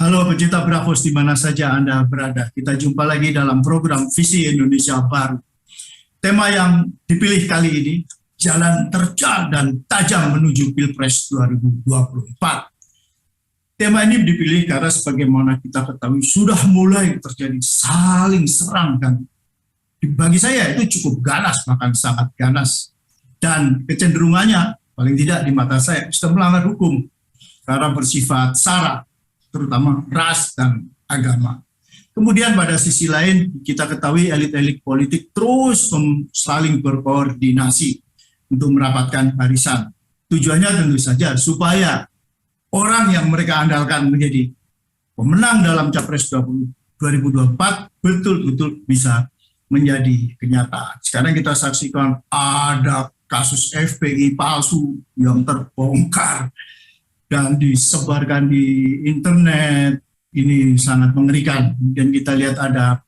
Halo pecinta Bravos di mana saja Anda berada. Kita jumpa lagi dalam program Visi Indonesia Baru. Tema yang dipilih kali ini, jalan terjal dan tajam menuju Pilpres 2024. Tema ini dipilih karena sebagaimana kita ketahui sudah mulai terjadi saling serang dan bagi saya itu cukup ganas, bahkan sangat ganas. Dan kecenderungannya paling tidak di mata saya sudah melanggar hukum karena bersifat sara, terutama ras dan agama. Kemudian pada sisi lain kita ketahui elit-elit politik terus saling berkoordinasi untuk merapatkan barisan. Tujuannya tentu saja supaya orang yang mereka andalkan menjadi pemenang dalam Capres 2024 betul-betul bisa menjadi kenyataan. Sekarang kita saksikan ada kasus FPI palsu yang terbongkar dan disebarkan di internet. Ini sangat mengerikan. Dan kita lihat ada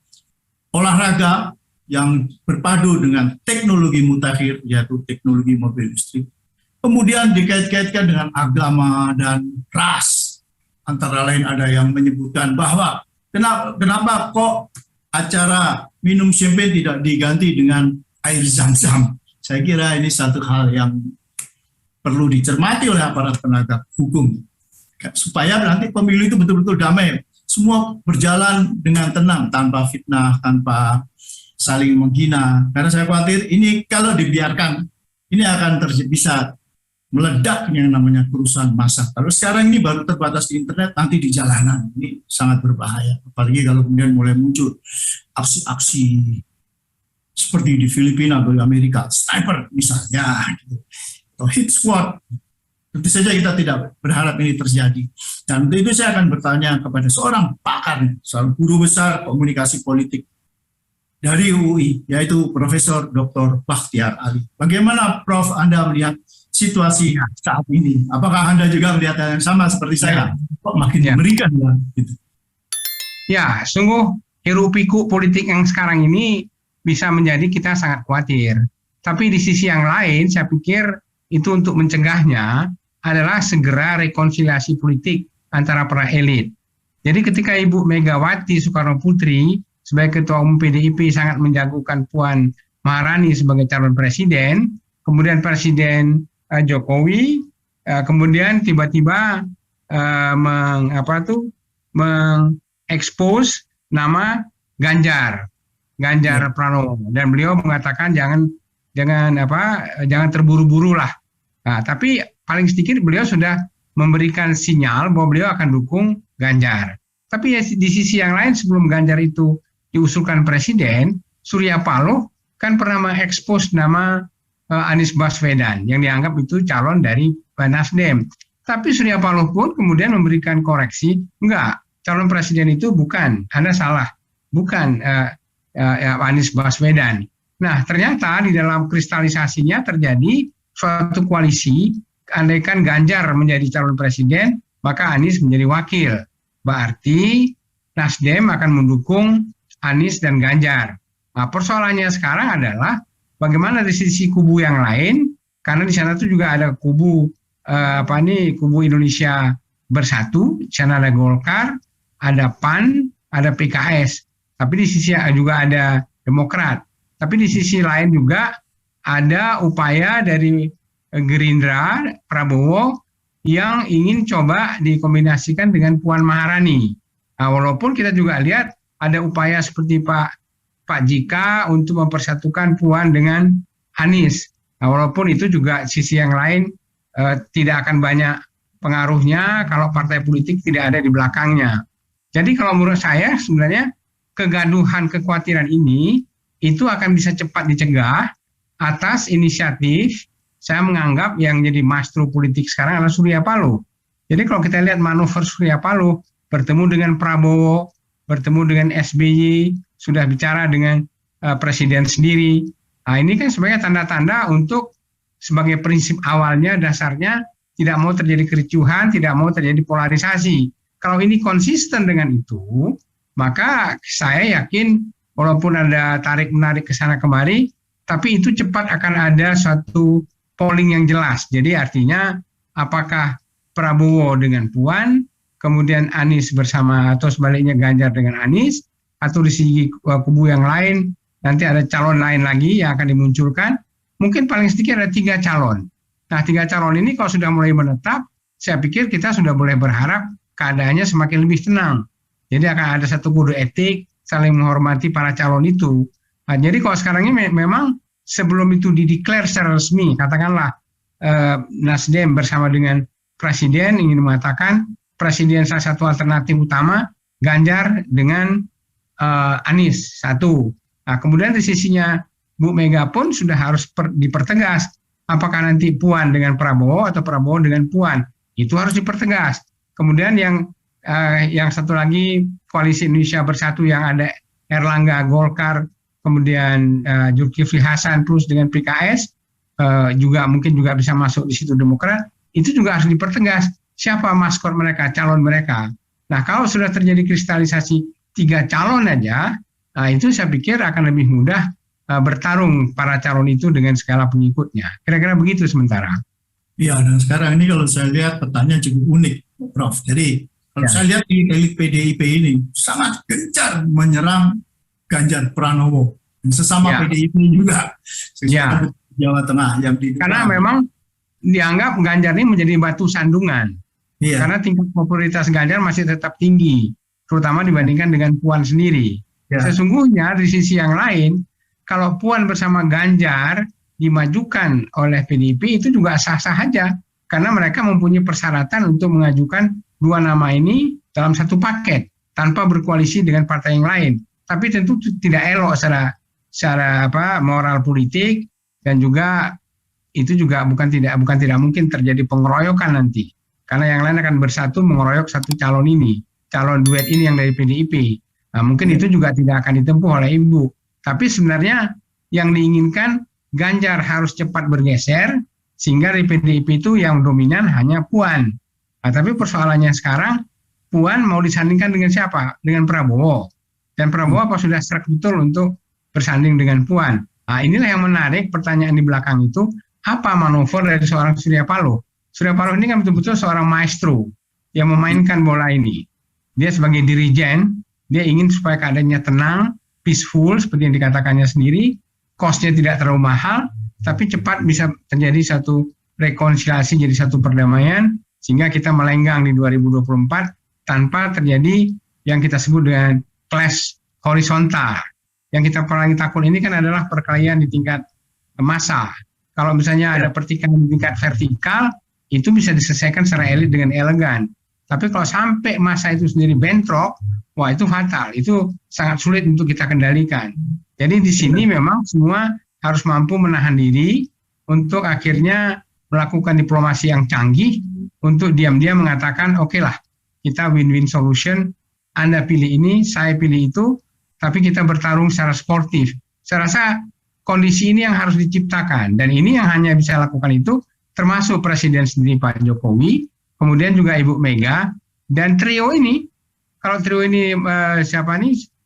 olahraga yang berpadu dengan teknologi mutakhir, yaitu teknologi mobil listrik. Kemudian dikait-kaitkan dengan agama dan ras. Antara lain ada yang menyebutkan bahwa kenapa kok acara minum champagne tidak diganti dengan air zam-zam. Saya kira ini satu hal yang perlu dicermati oleh aparat penegak hukum. Supaya nanti pemilu itu betul-betul damai. Semua berjalan dengan tenang, tanpa fitnah, tanpa saling menghina. Karena saya khawatir ini kalau dibiarkan, ini akan bisa meledak yang namanya kerusuhan massa. Kalau sekarang ini baru terbatas di internet, nanti di jalanan. Ini sangat berbahaya. Apalagi kalau kemudian mulai muncul aksi-aksi seperti di Filipina atau di Amerika, sniper misalnya, gitu. Atau hit squad. Tentu saja kita tidak berharap ini terjadi. Dan untuk itu saya akan bertanya kepada seorang pakar, seorang guru besar komunikasi politik dari UI, yaitu Profesor Dr. Bakhtiar Ali. Bagaimana Prof Anda melihat situasi saat ini? Apakah Anda juga melihat yang sama seperti saya? Kok makin mengerikan ya? Gitu. Ya, sungguh hiruk-pikuk politik yang sekarang ini bisa menjadi kita sangat khawatir. Tapi di sisi yang lain, saya pikir itu untuk mencegahnya adalah segera rekonsiliasi politik antara para elit. Jadi ketika Ibu Megawati Soekarno Putri sebagai Ketua Umum PDIP sangat menjagokan Puan Maharani sebagai calon presiden, kemudian Presiden Jokowi kemudian tiba-tiba mengekspos nama Ganjar Pranowo, dan beliau mengatakan jangan terburu-buru lah. Nah, tapi paling sedikit beliau sudah memberikan sinyal bahwa beliau akan dukung Ganjar. Tapi di sisi yang lain sebelum Ganjar itu diusulkan presiden, Surya Paloh kan pernah mengekspos nama Anies Baswedan yang dianggap itu calon dari Nasdem. Tapi Surya Paloh pun kemudian memberikan koreksi, enggak, calon presiden itu bukan, Anda salah, bukan Anies Baswedan. Nah, ternyata di dalam kristalisasinya terjadi suatu koalisi, andaikan Ganjar menjadi calon presiden, maka Anies menjadi wakil. Berarti Nasdem akan mendukung Anies dan Ganjar. Nah, persoalannya sekarang adalah bagaimana di sisi kubu yang lain, karena di sana tuh juga ada kubu kubu Indonesia Bersatu, di sana ada Golkar, ada PAN, ada PKS. Tapi di sisi juga ada Demokrat. Tapi di sisi lain juga ada upaya dari Gerindra, Prabowo, yang ingin coba dikombinasikan dengan Puan Maharani. Nah, walaupun kita juga lihat ada upaya seperti Pak Jika untuk mempersatukan Puan dengan Anies. Nah, walaupun itu juga sisi yang lain tidak akan banyak pengaruhnya kalau partai politik tidak ada di belakangnya. Jadi kalau menurut saya sebenarnya kegaduhan, kekhawatiran ini itu akan bisa cepat dicegah atas inisiatif. Saya menganggap yang jadi maestro politik sekarang adalah Surya Paloh. Jadi kalau kita lihat manuver Surya Paloh, bertemu dengan Prabowo, bertemu dengan SBY, sudah bicara dengan presiden sendiri. Nah, ini kan sebagai tanda-tanda untuk sebagai prinsip awalnya, dasarnya tidak mau terjadi kericuhan, tidak mau terjadi polarisasi. Kalau ini konsisten dengan itu, maka saya yakin walaupun ada tarik-menarik ke sana kemari, tapi itu cepat akan ada suatu polling yang jelas. Jadi artinya apakah Prabowo dengan Puan, kemudian Anies bersama atau sebaliknya Ganjar dengan Anies, atau di sisi kubu yang lain nanti ada calon lain lagi yang akan dimunculkan. Mungkin paling sedikit ada 3 calon. Nah, 3 calon ini kalau sudah mulai menetap, saya pikir kita sudah boleh berharap keadaannya semakin lebih tenang. Jadi akan ada satu kode etik, saling menghormati para calon itu. Nah, jadi kalau sekarang ini memang sebelum itu dideklar secara resmi, katakanlah Nasdem bersama dengan Presiden ingin mengatakan Presiden salah satu alternatif utama Ganjar dengan Anies satu. Nah, kemudian di sisinya Bu Mega pun sudah harus dipertegas. Apakah nanti Puan dengan Prabowo atau Prabowo dengan Puan? Itu harus dipertegas. Kemudian yang satu lagi Koalisi Indonesia Bersatu yang ada Erlangga, Golkar, kemudian Zulkifli Hasan plus dengan PKS juga mungkin juga bisa masuk di situ Demokrat. Itu juga harus dipertegas. Siapa maskot mereka, calon mereka. Nah, kalau sudah terjadi kristalisasi 3 calon aja, nah itu saya pikir akan lebih mudah bertarung para calon itu dengan segala pengikutnya. Kira-kira begitu sementara. Iya, dan sekarang ini kalau saya lihat petanya cukup unik, Prof. Jadi kalau saya lihat di elit PDIP ini sangat gencar menyerang Ganjar Pranowo, sesama PDIP juga, sesama Jawa Tengah yang di. Karena memang dianggap Ganjar ini menjadi batu sandungan. Karena tingkat popularitas Ganjar masih tetap tinggi, terutama dibandingkan dengan Puan sendiri. Sesungguhnya di sisi yang lain, kalau Puan bersama Ganjar dimajukan oleh PDIP itu juga sah-sah saja, karena mereka mempunyai persyaratan untuk mengajukan 2 nama ini dalam satu paket tanpa berkoalisi dengan partai yang lain. Tapi tentu tidak elok secara moral politik, dan juga itu juga bukan tidak mungkin terjadi pengeroyokan nanti, karena yang lain akan bersatu mengeroyok satu calon ini, calon duet ini yang dari PDIP. Nah, mungkin itu juga tidak akan ditempuh oleh Ibu. Tapi sebenarnya yang diinginkan Ganjar harus cepat bergeser sehingga di PDIP itu yang dominan hanya Puan. Nah, tapi persoalannya sekarang Puan mau disandingkan dengan siapa? Dengan Prabowo. Dan Prabowo apa sudah serak betul untuk bersanding dengan Puan? Nah, inilah yang menarik pertanyaan di belakang itu, apa manuver dari seorang Surya Paloh? Surya Paloh ini kan betul-betul seorang maestro yang memainkan bola ini. Dia sebagai dirijen, dia ingin supaya keadaannya tenang, peaceful seperti yang dikatakannya sendiri, cost-nya tidak terlalu mahal, tapi cepat bisa terjadi satu rekonsiliasi, jadi satu perdamaian, sehingga kita melenggang di 2024 tanpa terjadi yang kita sebut dengan clash horizontal. Yang kita paling takut ini kan adalah perkelahian di tingkat massa. Kalau misalnya ada pertikaian di tingkat vertikal, itu bisa diselesaikan secara elit dengan elegan. Tapi kalau sampai massa itu sendiri bentrok, wah itu fatal, itu sangat sulit untuk kita kendalikan. Jadi di sini memang semua harus mampu menahan diri untuk akhirnya melakukan diplomasi yang canggih untuk diam-diam mengatakan oke lah, kita win-win solution, Anda pilih ini, saya pilih itu, tapi kita bertarung secara sportif. Saya rasa kondisi ini yang harus diciptakan, dan ini yang hanya bisa lakukan itu termasuk Presiden sendiri Pak Jokowi, kemudian juga Ibu Mega, dan trio ini. Kalau trio ini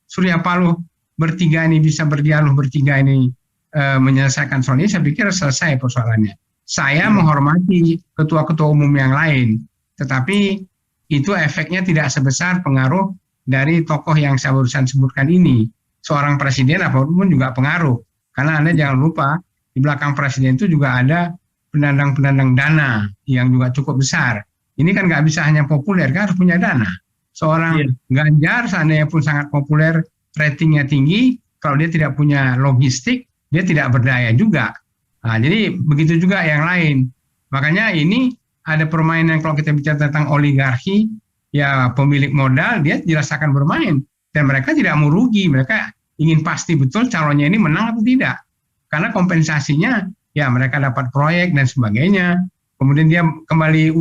Surya Paloh bertiga ini bisa berdialog bertiga ini menyelesaikan soal ini, saya pikir selesai persoalannya. Saya menghormati ketua-ketua umum yang lain, tetapi itu efeknya tidak sebesar pengaruh dari tokoh yang saya barusan sebutkan ini. Seorang presiden apapun juga pengaruh, karena Anda jangan lupa di belakang presiden itu juga ada penandang-penandang dana yang juga cukup besar. Ini kan nggak bisa hanya populer, kan harus punya dana. Seorang Ganjar seandainya pun sangat populer, ratingnya tinggi, kalau dia tidak punya logistik, dia tidak berdaya juga. Nah, jadi begitu juga yang lain. Makanya ini ada permainan kalau kita bicara tentang oligarki, ya pemilik modal dia jelas akan bermain. Dan mereka tidak mau rugi, mereka ingin pasti betul calonnya ini menang atau tidak. Karena kompensasinya, ya mereka dapat proyek dan sebagainya. Kemudian dia kembali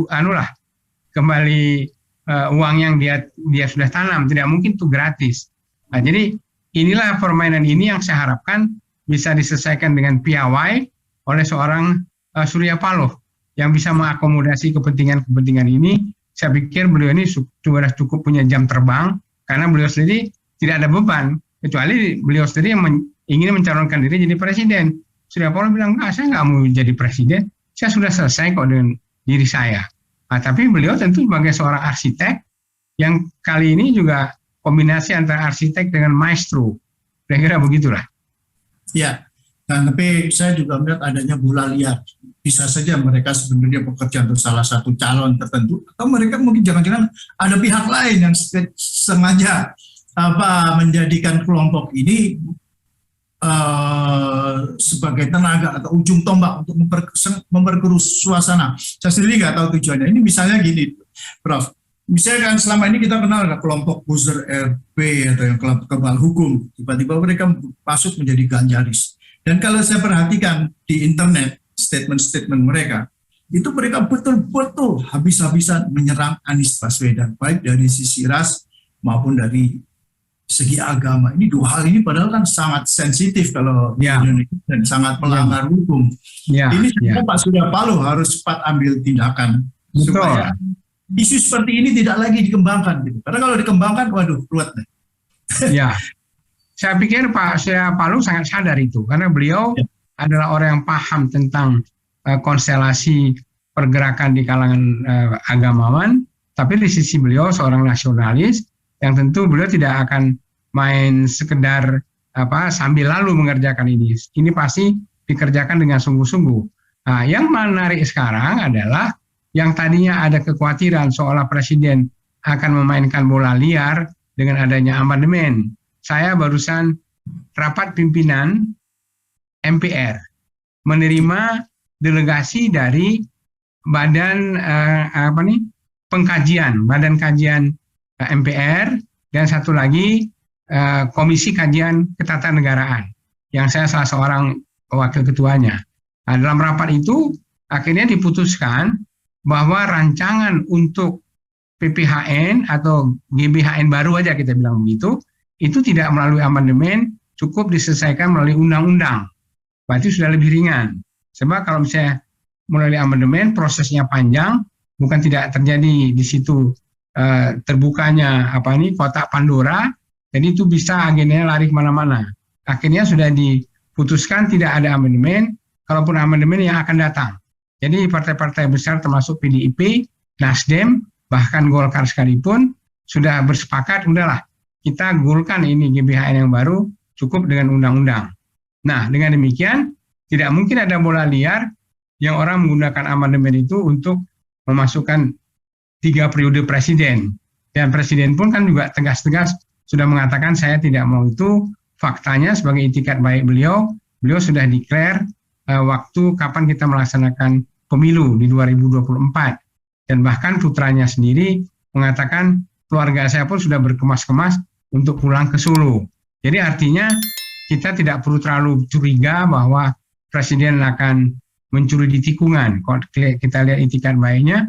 uang yang dia sudah tanam, tidak mungkin itu gratis. Nah, jadi inilah permainan ini yang saya harapkan bisa diselesaikan dengan piawai oleh seorang Surya Paloh yang bisa mengakomodasi kepentingan-kepentingan ini. Saya pikir beliau ini sudah cukup punya jam terbang, karena beliau sendiri tidak ada beban, kecuali beliau sendiri yang ingin mencalonkan diri jadi presiden. Surya Paloh bilang, saya nggak mau jadi presiden, saya sudah selesai kok dengan diri saya. Nah, tapi beliau tentu sebagai seorang arsitek, Yang kali ini juga kombinasi antara arsitek dengan maestro. Kira-kira begitulah. Ya, dan tapi saya juga melihat adanya bola liar. Bisa saja mereka sebenarnya bekerja untuk salah satu calon tertentu, atau mereka mungkin jangan-jangan ada pihak lain yang sengaja menjadikan kelompok ini sebagai tenaga atau ujung tombak untuk memperkeruh suasana. Saya sendiri nggak tahu tujuannya. Ini misalnya gini, Prof. Misalkan selama ini kita kenal ada kelompok buzzer RP atau yang kebal hukum, tiba-tiba mereka masuk menjadi ganjaris. Dan kalau saya perhatikan di internet statement-statement mereka, itu mereka betul-betul habis-habisan menyerang Anies Baswedan, baik dari sisi ras maupun dari segi agama. Ini dua hal ini padahal kan sangat sensitif kalau di Indonesia dan sangat melanggar hukum. Ini Pak Surya Paloh harus cepat ambil tindakan supaya isu seperti ini tidak lagi dikembangkan, gitu. Karena kalau dikembangkan, waduh, ruwet deh. Ya, saya pikir Pak Surya Paloh sangat sadar itu, karena beliau adalah orang yang paham tentang konstelasi pergerakan di kalangan agamawan, tapi di sisi beliau seorang nasionalis, yang tentu beliau tidak akan main sekedar sambil lalu mengerjakan ini. Ini pasti dikerjakan dengan sungguh-sungguh. Nah, yang menarik sekarang adalah yang tadinya ada kekhawatiran seolah presiden akan memainkan bola liar dengan adanya amandemen. Saya barusan rapat pimpinan MPR menerima delegasi dari badan badan kajian MPR, dan satu lagi Komisi Kajian Ketatanegaraan yang saya salah seorang wakil ketuanya. Nah, dalam rapat itu akhirnya diputuskan bahwa rancangan untuk PPHN atau GBHN baru aja kita bilang begitu, itu tidak melalui amandemen, cukup diselesaikan melalui undang-undang. Berarti sudah lebih ringan. Sebab kalau misalnya melalui amandemen prosesnya panjang, bukan tidak terjadi di situ terbukanya kotak Pandora, jadi itu bisa agendanya lari kemana-mana. Akhirnya sudah diputuskan tidak ada amandemen, kalaupun amandemen yang akan datang. Jadi partai-partai besar termasuk PDIP, Nasdem, bahkan Golkar sekalipun sudah bersepakat, udahlah kita golkan ini GBHN yang baru, cukup dengan undang-undang. Nah, dengan demikian tidak mungkin ada bola liar yang orang menggunakan amandemen itu untuk memasukkan 3 periode presiden. Dan presiden pun kan juga tegas-tegas sudah mengatakan saya tidak mau itu. Faktanya sebagai itikat baik beliau sudah declare waktu kapan kita melaksanakan pemilu di 2024. Dan bahkan putranya sendiri mengatakan keluarga saya pun sudah berkemas-kemas untuk pulang ke Solo. Jadi artinya kita tidak perlu terlalu curiga bahwa presiden akan mencuri di tikungan. Kalau kita lihat itikat baiknya,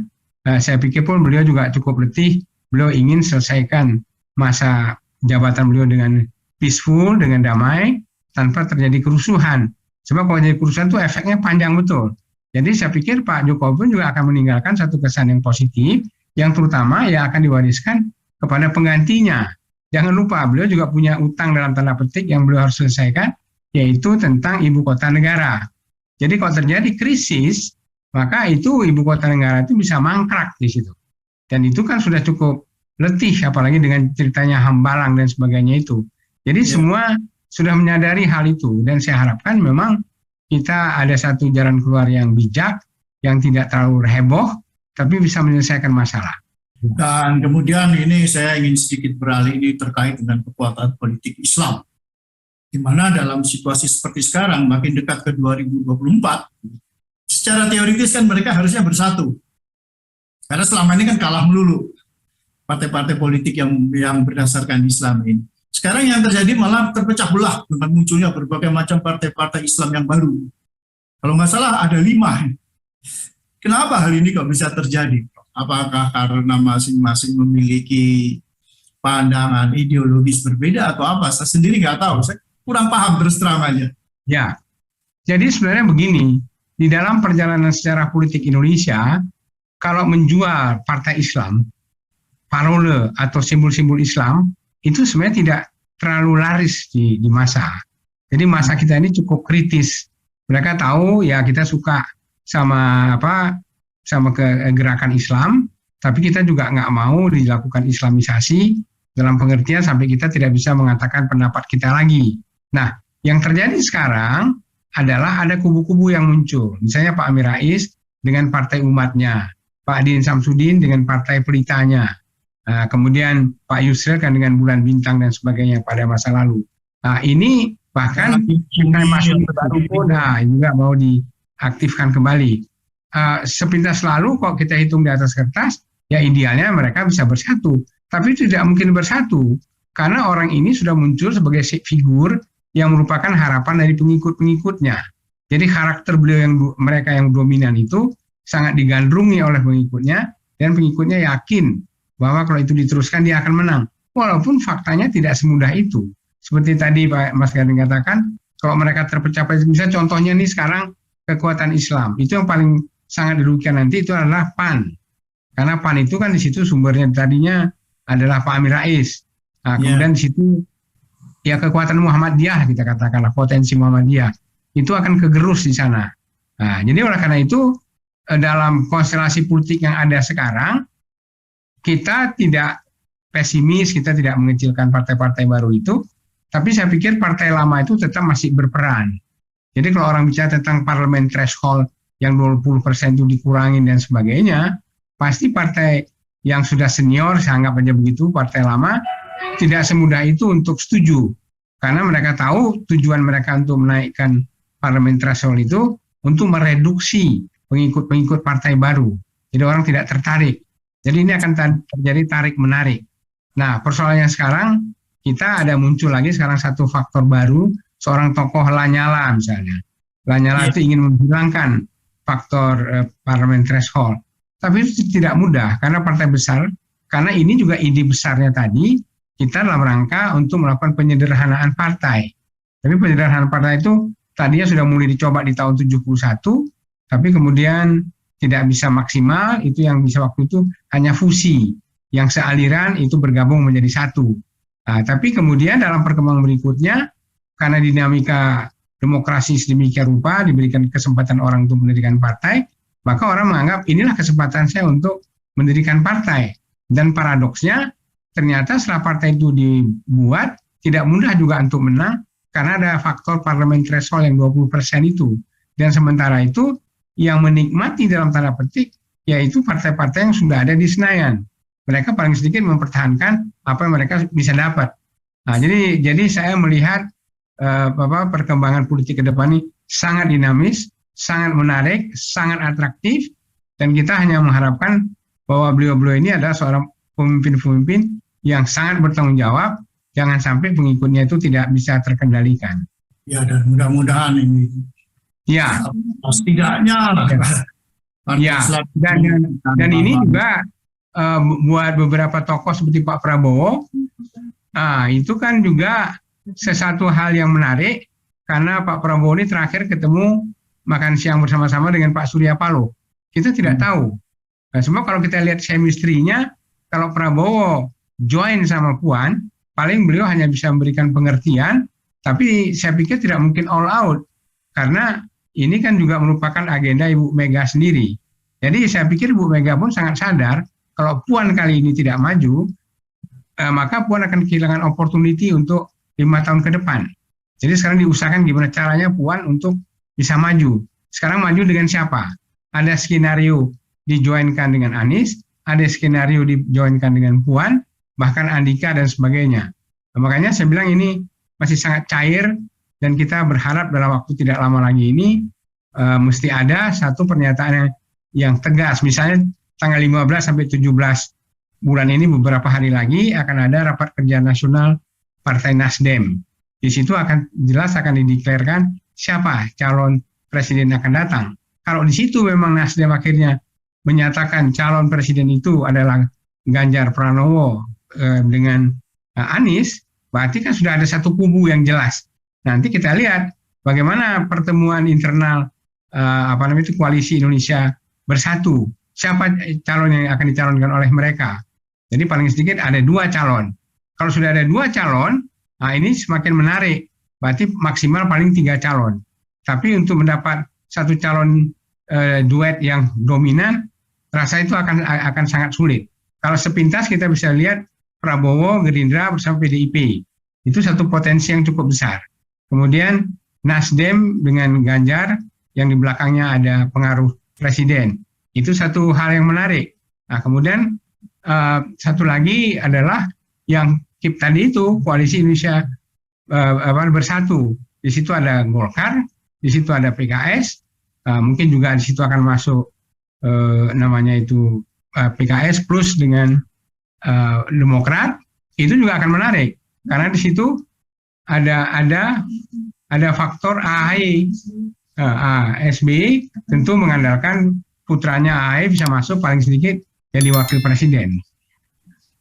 saya pikir pun beliau juga cukup letih. Beliau ingin selesaikan masa jabatan beliau dengan peaceful, dengan damai, tanpa terjadi kerusuhan. Sebab kalau jadi kerusuhan itu efeknya panjang betul. Jadi saya pikir Pak Jokowi pun juga akan meninggalkan satu kesan yang positif, yang terutama yang akan diwariskan kepada penggantinya. Jangan lupa beliau juga punya utang dalam tanda petik yang beliau harus selesaikan, yaitu tentang ibu kota negara. Jadi kalau terjadi krisis, maka itu ibu kota negara itu bisa mangkrak di situ. Dan itu kan sudah cukup letih, apalagi dengan ceritanya Hambalang dan sebagainya itu. Jadi semua sudah menyadari hal itu, dan saya harapkan memang kita ada satu jalan keluar yang bijak, yang tidak terlalu heboh, tapi bisa menyelesaikan masalah. Dan kemudian ini saya ingin sedikit beralih ini terkait dengan kekuatan politik Islam. Di mana dalam situasi seperti sekarang, makin dekat ke 2024, secara teoritis kan mereka harusnya bersatu. Karena selama ini kan kalah melulu partai-partai politik yang berdasarkan Islam ini. Sekarang yang terjadi malah terpecah belah dengan munculnya berbagai macam partai-partai Islam yang baru. Kalau nggak salah ada 5. Kenapa hal ini kok bisa terjadi? Apakah karena masing-masing memiliki pandangan ideologis berbeda atau apa? Saya sendiri nggak tahu. Saya kurang paham terus terang aja. Ya, jadi sebenarnya begini, di dalam perjalanan sejarah politik Indonesia, kalau menjual partai Islam, parole atau simbol-simbol Islam, itu sebenarnya tidak terlalu laris di masa. Jadi masa kita ini cukup kritis. Mereka tahu ya kita suka sama gerakan Islam, tapi kita juga nggak mau dilakukan Islamisasi dalam pengertian sampai kita tidak bisa mengatakan pendapat kita lagi. Nah, yang terjadi sekarang adalah ada kubu-kubu yang muncul. Misalnya Pak Amin Rais dengan partai umatnya, Pak Din Samsudin dengan partai pelitanya, kemudian Pak Yusril kan dengan bulan bintang dan sebagainya pada masa lalu. Nah, ini bahkan kita masuk baru pun juga mau diaktifkan kembali. Sepintas lalu kalau kita hitung di atas kertas, ya idealnya mereka bisa bersatu. Tapi tidak mungkin bersatu karena orang ini sudah muncul sebagai figur yang merupakan harapan dari pengikut-pengikutnya. Jadi karakter beliau mereka yang dominan itu sangat digandrungi oleh pengikutnya dan pengikutnya yakin bahwa kalau itu diteruskan dia akan menang. Walaupun faktanya tidak semudah itu. Seperti tadi Pak Mas Gading katakan, kalau mereka terpecah, misalnya contohnya nih sekarang kekuatan Islam, itu yang paling sangat dirugikan nanti itu adalah PAN. Karena PAN itu kan di situ sumbernya tadinya adalah Pak Amin Rais. Nah, kemudian di situ ya kekuatan Muhammadiyah kita katakanlah, potensi Muhammadiyah itu akan kegerus di sana. Nah, jadi oleh karena itu dalam konstelasi politik yang ada sekarang kita tidak pesimis, kita tidak mengecilkan partai-partai baru itu, tapi saya pikir partai lama itu tetap masih berperan. Jadi kalau orang bicara tentang parlemen threshold yang 20% itu dikurangin dan sebagainya, pasti partai yang sudah senior, saya anggap aja begitu, partai lama, tidak semudah itu untuk setuju. Karena mereka tahu tujuan mereka untuk menaikkan parlemen threshold itu untuk mereduksi pengikut-pengikut partai baru. Jadi orang tidak tertarik. Jadi ini akan terjadi tarik-menarik. Nah, persoalannya sekarang, kita ada muncul lagi sekarang satu faktor baru, seorang tokoh Lanyala misalnya. Lanyala itu ingin menghilangkan faktor parlemen threshold. Tapi itu tidak mudah karena partai besar, karena ini juga ide besarnya tadi, kita dalam rangka untuk melakukan penyederhanaan partai. Tapi penyederhanaan partai itu tadinya sudah mulai dicoba di tahun 71, tapi kemudian tidak bisa maksimal, itu yang bisa waktu itu hanya fusi, yang sealiran itu bergabung menjadi satu. Nah, tapi kemudian dalam perkembangan berikutnya, karena dinamika demokrasi sedemikian rupa, diberikan kesempatan orang untuk mendirikan partai, maka orang menganggap inilah kesempatan saya untuk mendirikan partai. Dan paradoksnya, ternyata setelah partai itu dibuat, tidak mudah juga untuk menang, karena ada faktor parlemen threshold yang 20% itu. Dan sementara itu, yang menikmati dalam tanda petik, yaitu partai-partai yang sudah ada di Senayan. Mereka paling sedikit mempertahankan apa yang mereka bisa dapat. Nah, jadi saya melihat perkembangan politik ke depan ini sangat dinamis, sangat menarik, sangat atraktif, dan kita hanya mengharapkan bahwa beliau-beliau ini adalah seorang pemimpin-pemimpin yang sangat bertanggung jawab, jangan sampai pengikutnya itu tidak bisa terkendalikan. Ya, dan mudah-mudahan ini. Ya. Setidaknya. Ya. Dan ini juga buat beberapa tokoh seperti Pak Prabowo, itu kan juga sesuatu hal yang menarik karena Pak Prabowo ini terakhir ketemu makan siang bersama-sama dengan Pak Surya Paloh. Kita tidak tahu. Nah, semua kalau kita lihat chemistry-nya, kalau Prabowo join sama Puan, paling beliau hanya bisa memberikan pengertian, tapi saya pikir tidak mungkin all out karena ini kan juga merupakan agenda Ibu Mega sendiri. Jadi saya pikir Ibu Mega pun sangat sadar kalau Puan kali ini tidak maju, maka Puan akan kehilangan opportunity untuk 5 tahun ke depan. Jadi sekarang diusahakan gimana caranya Puan untuk bisa maju. Sekarang maju dengan siapa? Ada skenario dijoinkan dengan Anies, ada skenario dijoinkan dengan Puan, bahkan Andika dan sebagainya. Nah, makanya saya bilang ini masih sangat cair dan kita berharap dalam waktu tidak lama lagi ini mesti ada satu pernyataan yang tegas. Misalnya tanggal 15 sampai 17 bulan ini beberapa hari lagi akan ada rapat kerja nasional Partai Nasdem. Di situ akan jelas akan dideklarasikan siapa calon presiden akan datang. Kalau di situ memang Nasdem akhirnya menyatakan calon presiden itu adalah Ganjar Pranowo dengan Anies, berarti kan sudah ada satu kubu yang jelas. Nanti kita lihat bagaimana pertemuan internal koalisi Indonesia Bersatu. Siapa calon yang akan dicalonkan oleh mereka? Jadi paling sedikit ada 2 calon. Kalau sudah ada 2 calon, nah ini semakin menarik. Berarti maksimal paling 3 calon. Tapi untuk mendapat satu calon duet yang dominan, rasa itu akan sangat sulit. Kalau sepintas kita bisa lihat Prabowo, Gerindra bersama PDIP. Itu satu potensi yang cukup besar. Kemudian Nasdem dengan Ganjar yang di belakangnya ada pengaruh presiden. Itu satu hal yang menarik. Nah, kemudian satu lagi adalah yang KIP tadi itu, Koalisi Indonesia Bersatu. Di situ ada Golkar, di situ ada PKS, mungkin juga di situ akan masuk namanya itu PKS plus dengan Demokrat. Itu juga akan menarik karena di situ ada faktor AHY, SBY tentu mengandalkan putranya AHY bisa masuk paling sedikit jadi wakil presiden.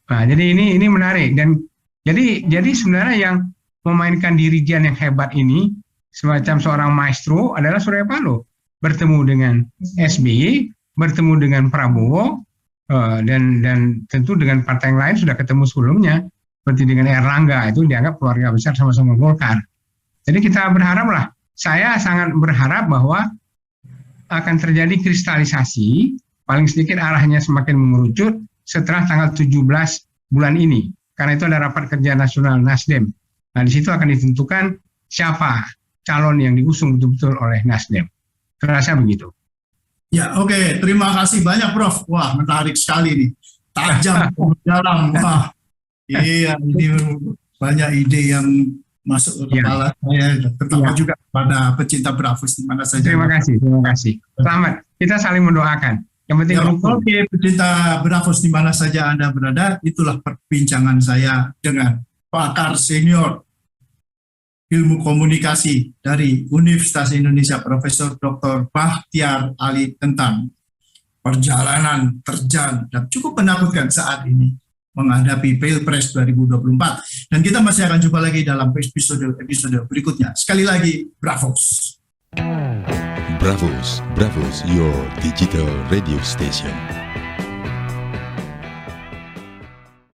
Nah, jadi ini menarik dan jadi sebenarnya yang memainkan dirijen yang hebat ini semacam seorang maestro adalah Surya Paloh, bertemu dengan SBY, bertemu dengan Prabowo, dan tentu dengan partai yang lain sudah ketemu sebelumnya, seperti dengan Erlangga, itu dianggap keluarga besar sama-sama Golkar. Jadi kita berharaplah, saya sangat berharap bahwa akan terjadi kristalisasi, paling sedikit arahnya semakin mengerucut setelah tanggal 17 bulan ini, karena itu ada rapat kerja nasional Nasdem. Nah, di situ akan ditentukan siapa calon yang diusung betul-betul oleh Nasdem. Terasa begitu. Ya, oke. Terima kasih banyak, Prof. Wah, menarik sekali nih. Tajam, dalam. Wah, iya, ini banyak ide yang masuk ke kepala saya, terutama juga pada pecinta Bravos di mana saja. Terima kasih. Selamat. Kita saling mendoakan. Yang penting oke, pecinta Bravos di mana saja Anda berada, itulah perbincangan saya dengan pakar senior ilmu komunikasi dari Universitas Indonesia, Profesor Dr. Bahtiar Ali, tentang perjalanan terjal dan cukup menakutkan saat ini menghadapi Pilpres 2024. Dan kita masih akan jumpa lagi dalam episode berikutnya. Sekali lagi, Bravos. Bravos, your digital radio station.